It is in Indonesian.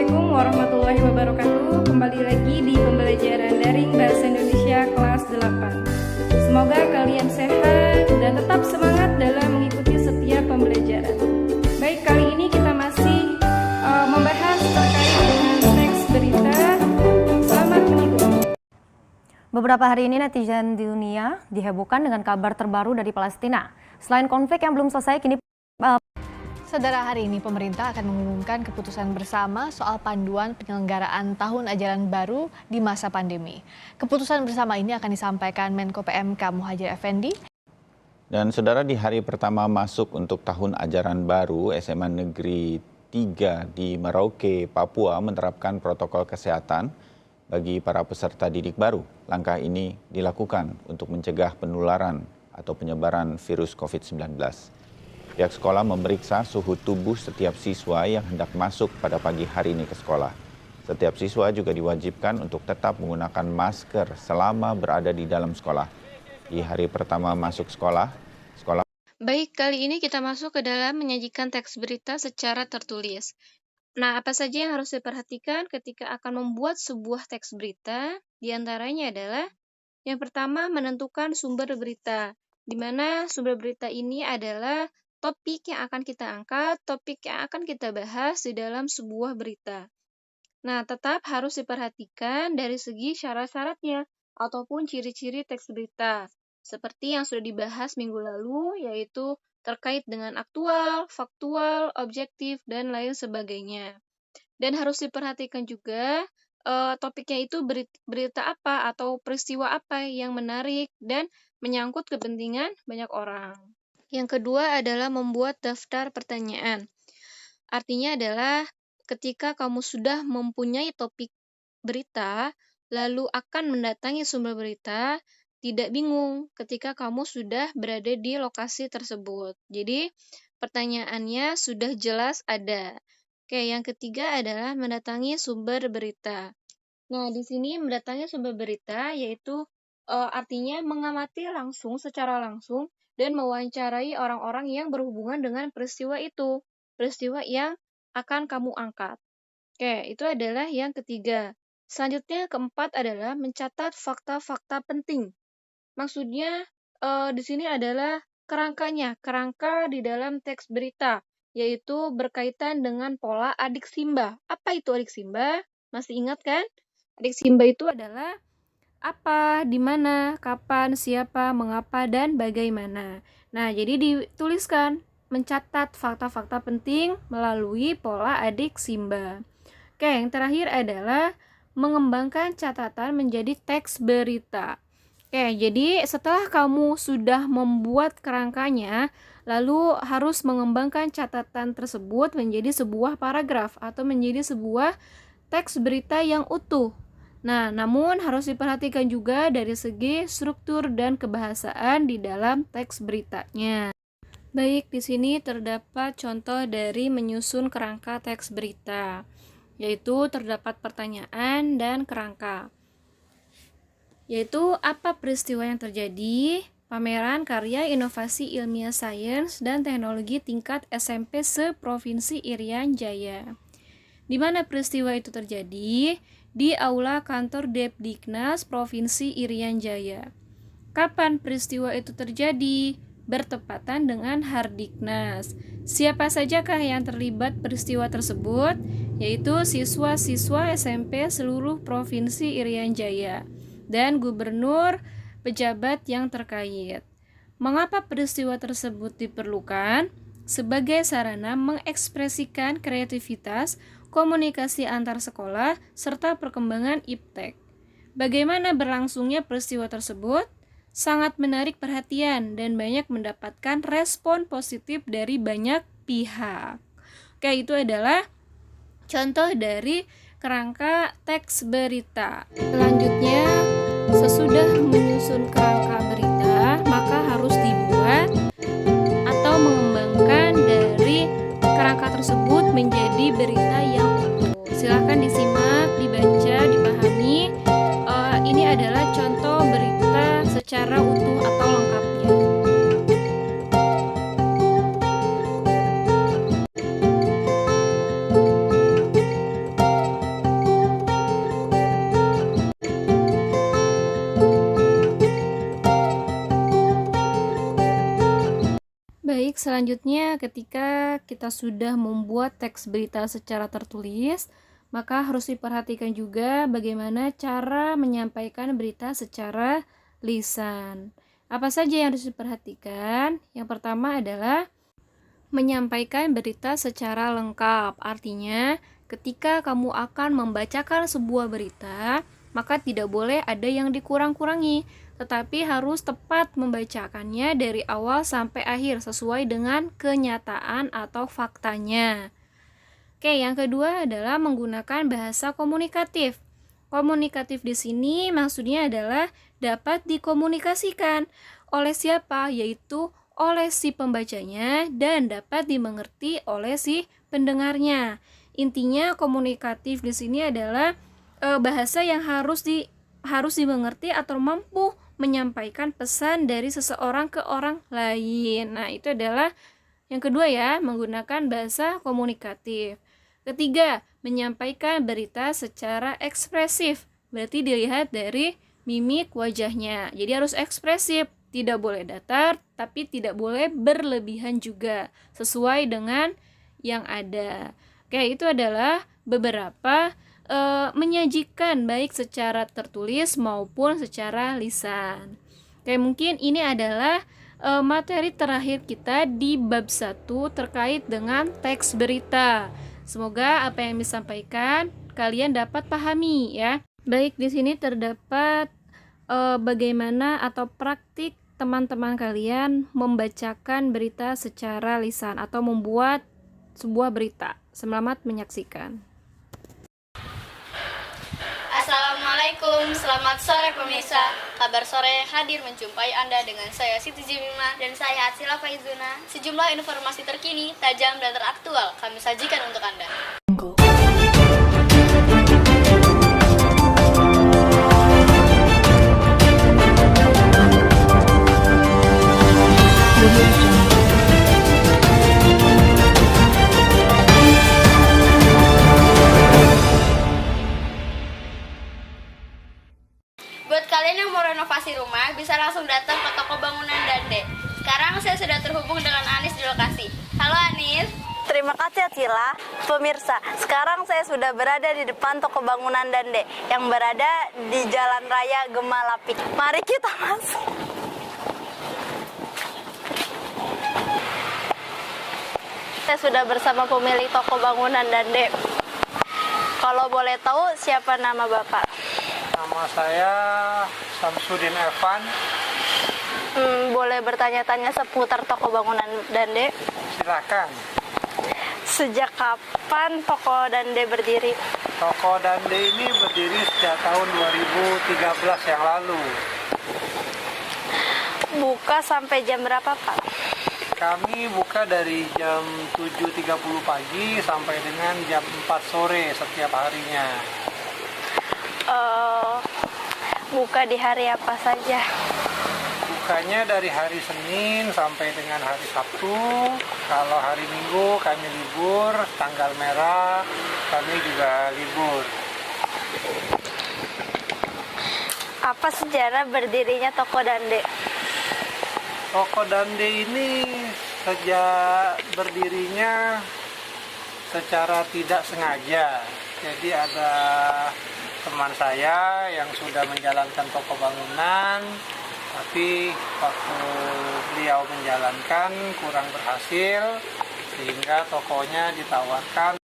Assalamualaikum warahmatullahi wabarakatuh. Kembali lagi di pembelajaran daring Bahasa Indonesia kelas 8. Semoga kalian sehat dan tetap semangat dalam mengikuti setiap pembelajaran. Baik, kali ini kita masih membahas terkait dengan teks berita. Selamat mengikuti. Beberapa hari ini netizen di dunia dihebohkan dengan kabar terbaru dari Palestina. Selain konflik yang belum selesai, kini Saudara, hari ini pemerintah akan mengumumkan keputusan bersama soal panduan penyelenggaraan tahun ajaran baru di masa pandemi. Keputusan bersama ini akan disampaikan Menko PMK Muhadjir Effendi. Dan saudara, di hari pertama masuk untuk tahun ajaran baru, SMA Negeri 3 di Merauke, Papua menerapkan protokol kesehatan bagi para peserta didik baru. Langkah ini dilakukan untuk mencegah penularan atau penyebaran virus COVID-19. Pihak sekolah memeriksa suhu tubuh setiap siswa yang hendak masuk pada pagi hari ini ke sekolah. Setiap siswa juga diwajibkan untuk tetap menggunakan masker selama berada di dalam sekolah. Di hari pertama masuk sekolah. Baik, kali ini kita masuk ke dalam menyajikan teks berita secara tertulis. Nah, apa saja yang harus diperhatikan ketika akan membuat sebuah teks berita? Di antaranya adalah yang pertama, menentukan sumber berita, di mana sumber berita ini adalah topik yang akan kita angkat, topik yang akan kita bahas di dalam sebuah berita. Nah, tetap harus diperhatikan dari segi syarat-syaratnya ataupun ciri-ciri teks berita. Seperti yang sudah dibahas minggu lalu, yaitu terkait dengan aktual, faktual, objektif, dan lain sebagainya. Dan harus diperhatikan juga topiknya itu berita apa atau peristiwa apa yang menarik dan menyangkut kepentingan banyak orang. Yang kedua adalah membuat daftar pertanyaan. Artinya adalah ketika kamu sudah mempunyai topik berita, lalu akan mendatangi sumber berita, tidak bingung ketika kamu sudah berada di lokasi tersebut. Jadi, pertanyaannya sudah jelas ada. Oke, yang ketiga adalah mendatangi sumber berita. Nah, di sini mendatangi sumber berita yaitu artinya mengamati langsung, secara langsung, dan mewawancarai orang-orang yang berhubungan dengan peristiwa itu, peristiwa yang akan kamu angkat. Oke, itu adalah yang ketiga. Selanjutnya, keempat adalah mencatat fakta-fakta penting. Maksudnya, di sini adalah kerangkanya, kerangka di dalam teks berita, yaitu berkaitan dengan pola adik Simba. Apa itu adik Simba? Masih ingat kan? Adik Simba itu adalah apa, di mana, kapan, siapa, mengapa, dan bagaimana. Nah, jadi dituliskan, mencatat fakta-fakta penting melalui pola adik Simba. Oke, yang terakhir adalah mengembangkan catatan menjadi teks berita. Oke, jadi setelah kamu sudah membuat kerangkanya, lalu harus mengembangkan catatan tersebut menjadi sebuah paragraf atau menjadi sebuah teks berita yang utuh. Nah, namun harus diperhatikan juga dari segi struktur dan kebahasaan di dalam teks beritanya. Baik, di sini terdapat contoh dari menyusun kerangka teks berita, yaitu terdapat pertanyaan dan kerangka. Yaitu apa peristiwa yang terjadi, pameran karya inovasi ilmiah sains dan teknologi tingkat SMP se-Provinsi Irian Jaya. Di mana peristiwa itu terjadi? Di Aula Kantor Depdiknas Provinsi Irian Jaya. Kapan peristiwa itu terjadi? Bertepatan dengan Hardiknas. Siapa sajakah yang terlibat peristiwa tersebut? Yaitu siswa-siswa SMP seluruh Provinsi Irian Jaya dan gubernur, pejabat yang terkait. Mengapa peristiwa tersebut diperlukan? Sebagai sarana mengekspresikan kreativitas, komunikasi antar sekolah, serta perkembangan iptek. Bagaimana berlangsungnya peristiwa tersebut? Sangat menarik perhatian dan banyak mendapatkan respon positif dari banyak pihak. Oke, itu adalah contoh dari kerangka teks berita. Selanjutnya, sesudah menyusun kerangka berita, maka harus dibuat atau mengembangkan dari kerangka tersebut menjadi berita yang utuh. Silahkan disimak, dibaca, dipahami. Ini adalah contoh berita secara utuh atau lengkapnya. selanjutnya ketika kita sudah membuat teks berita secara tertulis, maka harus diperhatikan juga bagaimana cara menyampaikan berita secara lisan. Apa saja yang harus diperhatikan? Yang pertama adalah menyampaikan berita secara lengkap. Artinya, ketika kamu akan membacakan sebuah berita, maka tidak boleh ada yang dikurang-kurangi, tetapi harus tepat membacakannya dari awal sampai akhir sesuai dengan kenyataan atau faktanya. Oke, yang kedua adalah menggunakan bahasa komunikatif. Komunikatif di sini maksudnya adalah dapat dikomunikasikan oleh siapa, yaitu oleh si pembacanya dan dapat dimengerti oleh si pendengarnya. Intinya komunikatif di sini adalah bahasa yang harus dimengerti atau mampu menyampaikan pesan dari seseorang ke orang lain. Nah, itu adalah yang kedua ya, menggunakan bahasa komunikatif. Ketiga, menyampaikan berita secara ekspresif. Berarti dilihat dari mimik wajahnya. Jadi harus ekspresif, tidak boleh datar, tapi tidak boleh berlebihan juga, sesuai dengan yang ada. Oke, itu adalah beberapa menyajikan baik secara tertulis maupun secara lisan. Oke, mungkin ini adalah materi terakhir kita di bab 1 terkait dengan teks berita. Semoga apa yang disampaikan kalian dapat pahami ya. Baik, di sini terdapat bagaimana atau praktik teman-teman kalian membacakan berita secara lisan atau membuat sebuah berita. Selamat menyaksikan. Assalamualaikum, selamat sore pemirsa. Kabar sore hadir menjumpai Anda dengan saya Siti Jemima dan saya Atsila Faizuna. Sejumlah informasi terkini, tajam dan teraktual kami sajikan untuk Anda. Buat kalian yang mau renovasi rumah, bisa langsung datang ke toko bangunan Dande. Sekarang saya sudah terhubung dengan Anis di lokasi. Halo Anis. Terima kasih Atsila. Pemirsa, sekarang saya sudah berada di depan toko bangunan Dande yang berada di Jalan Raya Gemalapik. Mari kita masuk. Saya sudah bersama pemilik toko bangunan Dande. Kalau boleh tahu siapa nama Bapak? Nama saya Samsudin Evan. Boleh bertanya-tanya seputar toko bangunan Dande? Silakan. Sejak kapan toko Dande berdiri? Toko Dande ini berdiri sejak tahun 2013 yang lalu. Buka sampai jam berapa, Pak? Kami buka dari jam 7.30 pagi sampai dengan jam 4 sore setiap harinya. Buka di hari apa saja? Bukanya dari hari Senin sampai dengan hari Sabtu. Kalau hari Minggu kami libur, tanggal merah kami juga libur. Apa sejarah berdirinya toko Dande? Toko Dande ini sejak berdirinya secara tidak sengaja. Jadi ada teman saya yang sudah menjalankan toko bangunan, tapi waktu beliau menjalankan kurang berhasil, sehingga tokonya ditawarkan